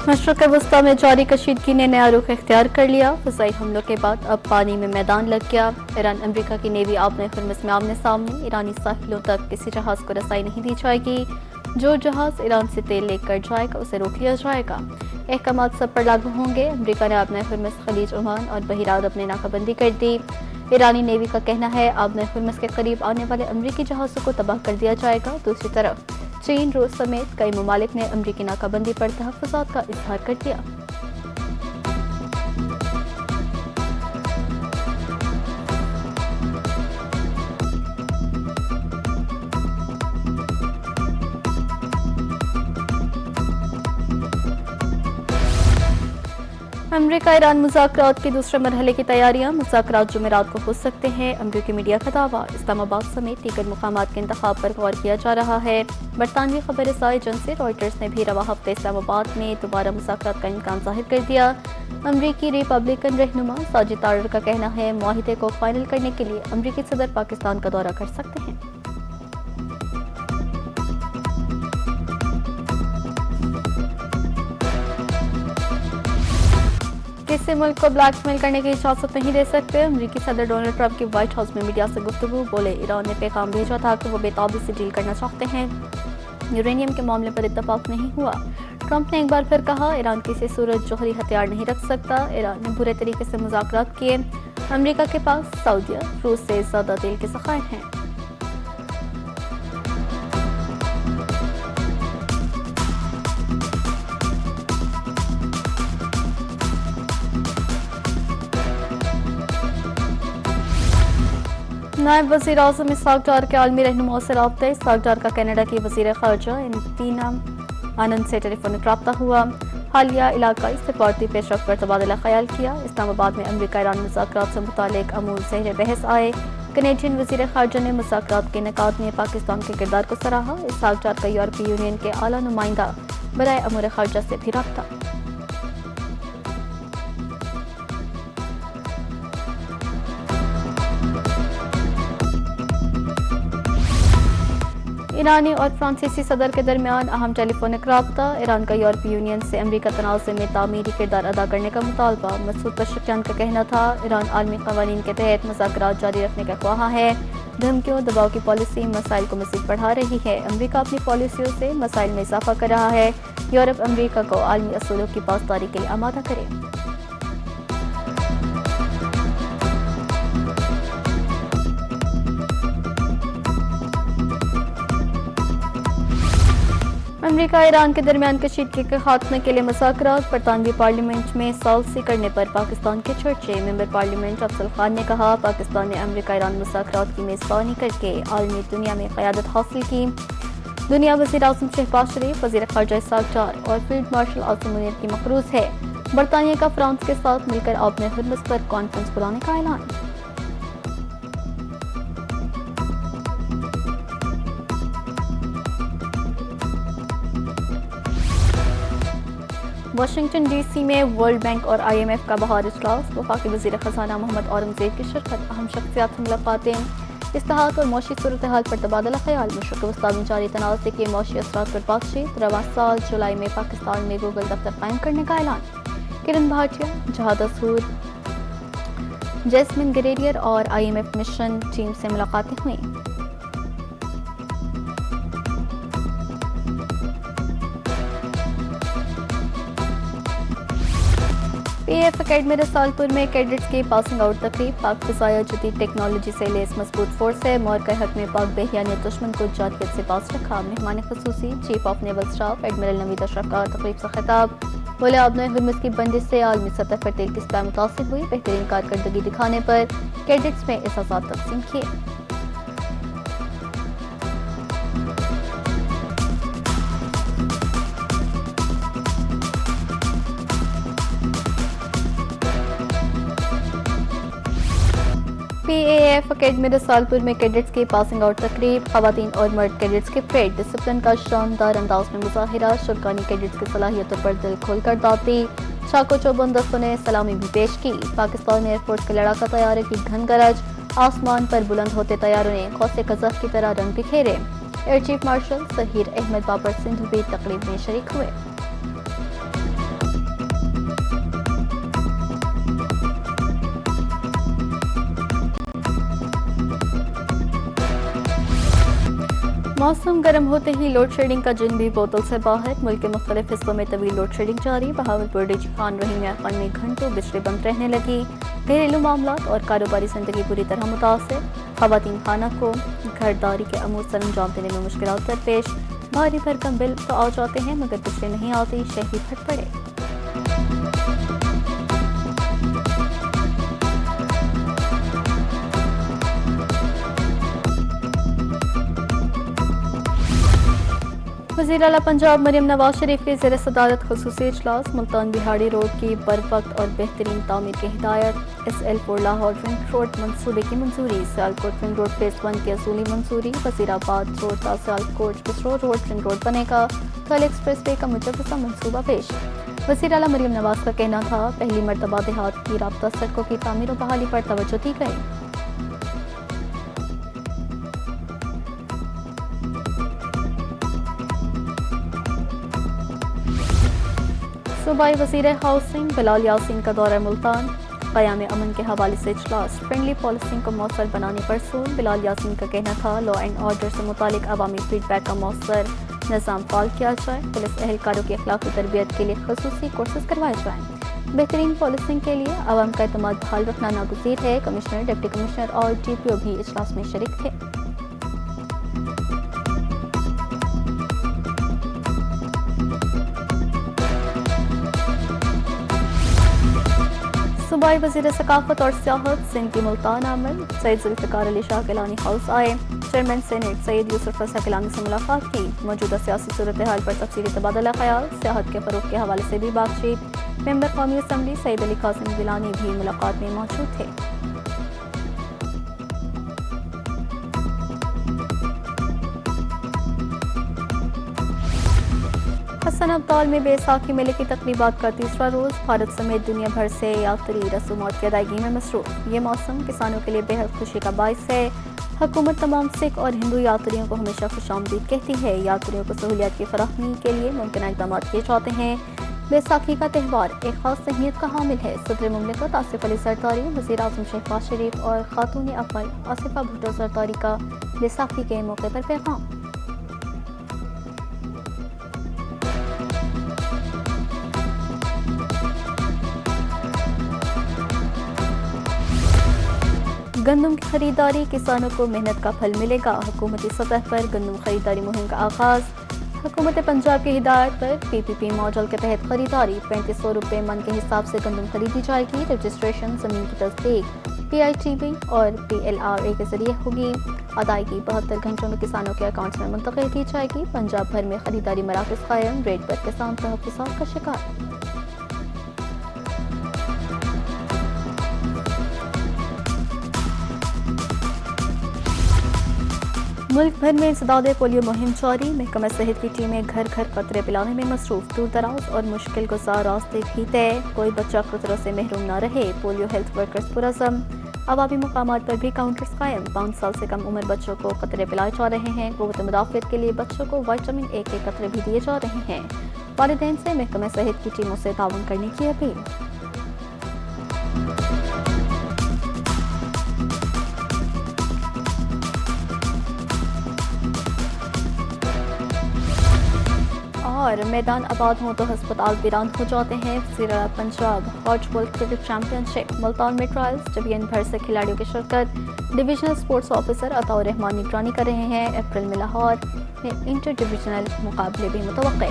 मशरक़ वस्ता में जारी कशीदगी ने नया रुख इख्तियार कर लिया। फ़िज़ाई हमलों के बाद अब पानी में मैदान लग गया। ईरान अमरीका की नेवी आपने हॉर्मुज़ में आमने सामने। ईरानी साहिलों तक किसी जहाज़ को रसाई नहीं दी जाएगी। जो जहाज़ ईरान से तेल लेकर जाएगा उसे रोक लिया जाएगा। अहकामात सब पर लागू होंगे। अमरीका ने आपने हॉर्मुज़, खलीज ओमान और बहरा अरब में नाकाबंदी कर दी। ईरानी नेवी का कहना है आपने हॉर्मुज़ के करीब आने वाले अमरीकी जहाज़ों को तबाह कर दिया जाएगा। दूसरी तरफ चीन, रूस समेत कई ममालिक ने अमरीकी नाकाबंदी पर तहफ़्फ़ुज़ात का इज़हार कर दिया। अमरीका ईरान मुज़ाकरात के दूसरे मरहले की तैयारियां। मुज़ाकरात जुमेरात को हो सकते हैं। अमरीकी मीडिया का दावा। इस्लामाबाद समेत दीगर मुकामात के इंतखाब पर गौर किया जा रहा है। बरतानवी खबर रसाई एजेंसी रॉयटर्स ने भी रवा हफ्ते इस्लामाबाद में दोबारा मुज़ाकरात का इम्कान ज़ाहिर कर दिया। अमरीकी रिपब्लिकन रहनुमा साजिद तारर का कहना है मुआहिदे को फाइनल करने के लिए अमरीकी सदर पाकिस्तान का दौरा कर सकते हैं। किसी मुल्क को ब्लैकमेल करने की इजाजत नहीं दे सकते। अमरीकी सदर डोनाल्ड ट्रंप की व्हाइट हाउस में मीडिया से गुफ्तगू। बोले ईरान ने पैगाम भेजा था कि वो बेताबी से डील करना चाहते हैं। यूरेनियम के मामले पर इत्तफाक नहीं हुआ। ट्रंप ने एक बार फिर कहा ईरान किसी सूरत जौहरी हथियार नहीं रख सकता। ईरान ने बुरे तरीके से मुज़ाकरात किए। अमरीका के पास सऊदीया, रूस से ज़्यादा तेल के ज़खायर हैं। नायब वज़ीर आज़म इसहाक डार के आलमी रहनुमाओं से राब्ता। इसहाक डार का कनाडा की वज़ीर ख़ारजा एंटीना आनंद से टेलीफोनिक राब्ता हुआ। हालिया इलाकाई सफारती पेशरफ्त पर तबादला ख्याल किया। इस्लामाबाद में अमरीका ईरान मुज़ाकरात से मुतालिक अमूर ज़ेर बहस आए। कनेडियन वज़ीर ख़ारजा ने मुज़ाकरात के इनेकाद में पाकिस्तान के किरदार को सराहा। इसहाक डार का यूरोपीय यूनियन के आला नुमाइंदा बराए अमूर ख़ारजा से भी राब्ता। ईरानी और फ्रांसीसी सदर के दरमियान अहम टेलीफोनिक राब्ता। ईरान का यूरोपीय यूनियन से अमरीका तनाज़े में तामीरी किरदार अदा करने का मुतालबा। मसूद पशकियान का कहना था ईरान आलमी क़वानीन के तहत मुज़ाकरात जारी रखने का ख्वाहा है। धमकियों दबाव की पॉलिसी मसाइल को मज़ीद बढ़ा रही है। अमरीका अपनी पॉलिसियों से मसाइल में इजाफा कर रहा है। यूरोप अमरीका को आलमी असूलों की पासदारी के लिए आमादा करे। अमरीका ईरान के दरमियान कशीदगी के खात्मे के लिए मुज़ाकरात। बरतानवी पार्लियामेंट में सालसी करने पर पाकिस्तान के चर्चे। मेंबर पार्लियामेंट अफजल खान ने कहा पाकिस्तान ने अमरीका ईरान मुज़ाकरात की मेज़बानी करके आलमी दुनिया में क़यादत हासिल की। दुनिया वज़ीर आज़म शहबाज शरीफ, वज़ीर ख़ारजा इसहाक डार और फील्ड मार्शल आसिम मुनीर की मक़रूज़ है। बरतानिया का फ्रांस के साथ मिलकर आपने हॉर्मुज़ पर कॉन्फ्रेंस बुलाने का ऐलान। वाशिंगटन डीसी में वर्ल्ड बैंक और IMF का बहार इजलास। वफाकी वज़ीर ख़ज़ाना मोहम्मद औरंगज़ेब की शिरकत। अहम शख्सियात से मुलाकातें। इस्तेहात और मौशी सूरत हाल पर तबादला ख्याल। मशरक़ वस्ता में जारी तनाज़े के मौशी असरात पर बातचीत। रवां साल जुलाई में पाकिस्तान में गूगल दफ्तर कायम करने का ऐलान। किरण भाटिया, जहाद असूर, जैस्मिन ग्रेडियर और IMF मिशन टीम से मुलाकातें हुई। PAF अकेडमी रसालपुर में कैडेट्स की पासिंग आउट तकरीब। पाक फ़िज़ाया जदीद टेक्नोलॉजी से लैस मजबूत फोर्स है। मौर के हक में पाक बेहिया ने दुश्मन को जारियत से पास रखा। मेहमान ख़ुसूसी chief of naval staff admiral Naveed Ashraf का तकरीब से खिताब। बोले आपने हॉर्मुज़ की बंदिश से आलमी सतह पर तेल की सप्लाई मुतासिर हुई। बेहतरीन कारकर्दगी दिखाने पर कैडेट्स में एहसासात तकसीम किए। PAF अकेडमी रसालपुर में कैडेट्स की पासिंग आउट तकरीब। ख़वातीन और मर्द कैडेट्स के परेड डिसिप्लिन का शानदार अंदाज में मुजाहिरा। शुरकानी कैडेट्स की सलाहियतों पर दिल खोलकर दाती। चाको चौबंद दस्तों ने सलामी भी पेश की। पाकिस्तान एयरफोर्स के लड़ाका तैयारे की घन गरज। आसमान पर बुलंद होते तैयारों ने खौसे कज़फ की तरह रंग बिखेरे। Air chief marshal Zaheer Ahmed Babar Sidhu भी तकरीब में शरीक हुए। मौसम गर्म होते ही लोड शेडिंग का जिन भी बोतल से बाहर। मुल्क के मुख्तलिफ हिस्सों में तवील लोड शेडिंग जारी। बहावलपुर डीजी खान रहीम में अकानवे घंटों बिजली बंद रहने लगी। घरेलू मामला और कारोबारी जिंदगी बुरी तरह मुतासर। खवातीन खाना को घरदारी के अमूर सर अंजाम देने में मुश्किल दरपेश। भारी भरकम बिल तो आ जाते हैं मगर बिजली नहीं आती, शहरी फट पड़े। वज़ीर आला पंजाब मरियम नवाज शरीफ की ज़ेर सदारत खुसूसी इजलास। मुल्तान बिहाड़ी रोड की बरवक्त और बेहतरीन तामीर की हिदायत। SL4 लाहौर रिंग रोड मंसूबे की मंजूरी। सियालकोट रिंग रोड फेज़ 1 की असूली मंजूरी। वज़ीराबाद जोड़ता सियालकोट बिसरो रोड रिंग रोड बनेगा। कल एक्सप्रेस वे का मुजव्वज़ा मंसूबा पेश। वज़ीर आला मरियम नवाज का कहना था पहली मरतबा देहात की राब्ता सड़कों की तामीर और बहाली पर तवज्जो दी गई। सूबाई वज़ीर हाउसिंग बिलाल यासीन का दौरा मुल्तान। क़याम अमन के हवाले से इजलास। फ्रेंडली पॉलिसिंग को मौसर बनाने पर जोर। बिलाल यासीन का कहना था लॉ एंड ऑर्डर से मुतालिक अवामी फीडबैक का मौसर निज़ाम फाल किया जाए। पुलिस एहलकारों की अखलाकी तरबियत के लिए खसूसी कोर्सेज करवाए जाएँ। बेहतरीन पॉलिसिंग के लिए अवाम का एतमाद बहाल रखना नागुज़ीर है। कमिश्नर, डिप्टी कमिश्नर और DPO भी इजलास में शरीक थे। सूबाई वज़ीर सकाफत और सियाहत सिंध की मुल्तान आमद। सैयद जुल्फ़िकार अली शाह गिलानी हाउस आए। चेयरमैन सेनेट सैयद यूसुफ रज़ा गिलानी से मुलाकात की। मौजूदा सियासी सूरत हाल पर तफसीली तबादला ख्याल। सियाहत के फ़रोग़ के हवाले से भी बातचीत। मेंबर कौमी असम्बली सैयद अली कासिम गिलानी भी मुलाकात में मौजूद थे। हसन अब्दाल में बैसाखी मेले की तकरीबात का तीसरा रोज़। भारत समेत दुनिया भर से यात्री रसूमात की अदायगी में मसरूफ़। ये मौसम किसानों के लिए बेहद खुशी का बाइस है। हुकूमत तमाम सिख और हिंदू यात्रियों को हमेशा खुशामदीद कहती है। यात्रियों को सहूलियत की फराहमी के लिए मुमकिन इक़दाम किए जाते हैं। बैसाखी का त्यौहार एक ख़ास अहमियत का हामिल है। सदर मुमलिकत आसिफ अली ज़रदारी, वज़ीर आज़म शहबाज शरीफ और खातून अव्वल आसिफा भुट्टो ज़रदारी का बैसाखी के मौके पर पैगाम। गंदम की खरीदारी, किसानों को मेहनत का फल मिलेगा। हुकूमती सतह पर गंदम खरीदारी मुहिम का आगाज। हुकूमत पंजाब की हिदायत पर PPP मॉडल के तहत खरीदारी। 3500 रुपये मन के हिसाब से गंदम खरीदी जाएगी। रजिस्ट्रेशन, ज़मीन की तस्दीक PITB और PLRA के जरिए होगी। अदायगी 72 घंटों में किसानों के अकाउंट्स में मुंतकिल की जाएगी। पंजाब भर में खरीदारी मराकज़ कायम। रेट पर किसान तहफ़्फ़ुज़ात का शिकार। मुल्क भर में इंसदाद पोलियो मुहिम जारी। महकमा सेहत की टीमें घर घर कतरे पिलाने में मसरूफ। दूर दराज और मुश्किल गुजार रास्ते भी तय। कोई बच्चा कतरों से महरूम न रहे। पोलियो हेल्थ वर्कर्स पुरज़म। अवामी मकामात पर भी काउंटर्स कायम। 5 साल से कम उम्र बच्चों को कतरे पिलाए जा रहे हैं। क़ुव्वत मुदाफ़ियत के लिए बच्चों को विटामिन A के कतरे भी दिए जा रहे हैं। वालिदैन से महकमा सेहत की टीमों से ताउन करने की अपील। और मैदान आबाद हो तो हस्पताल वीरान हो जाते हैं। वज़ीर आला Punjab hot ball cricket championship Multan में ट्रायल्स। डिवीजन भर से खिलाड़ियों की शिरकत। Divisional sports officer Ataur Rahman निगरानी कर रहे हैं। अप्रैल में लाहौर में इंटर डिविजनल मुकाबले भी मुतवक्के।